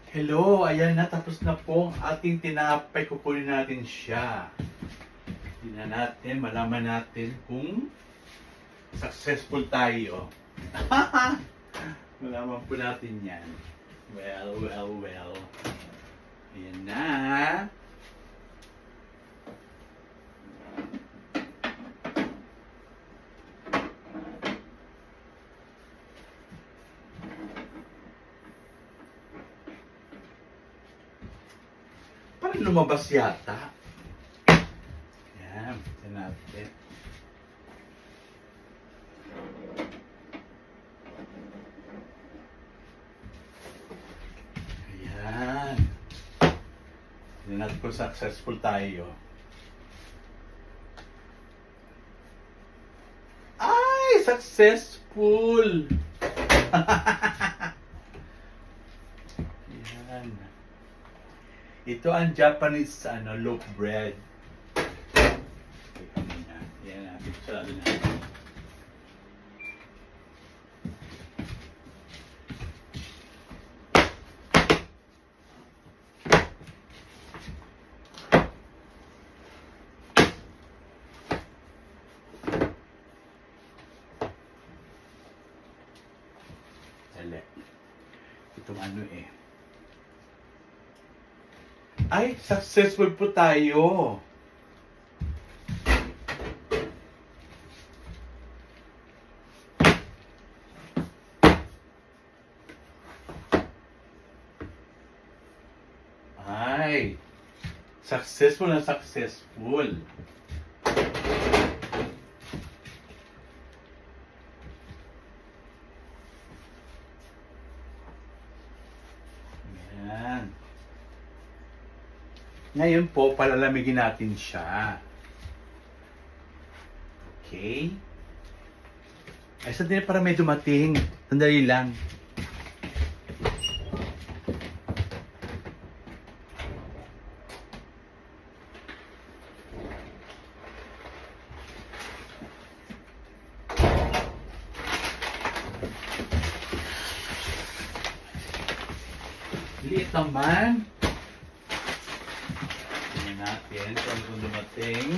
Hello, ayan na, tapos na po ang ating tinapay. Kukunin natin siya. Tingnan natin, malaman natin kung successful tayo. Malaman po natin yan. Well. Ayan na. Parang lumabas yata. Ayan, tignan natin. Ayan. Tignan natin kung successful tayo. Ay, successful! Ayan. Ito ang Japanese loaf bread. Ayan, sarado na. Dali. Itong Ay, successful po tayo. Ay, successful na successful. Ayan. Ngayon po, palalamigin natin siya. Okay? Ay, sandali para may dumating. Sandali lang. Liit naman. Tingnan natin kung dumating.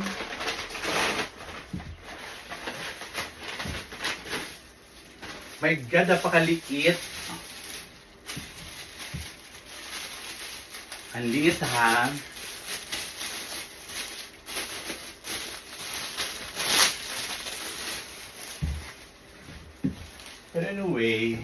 My God, napakaliit. Ang liit ha. But anyway,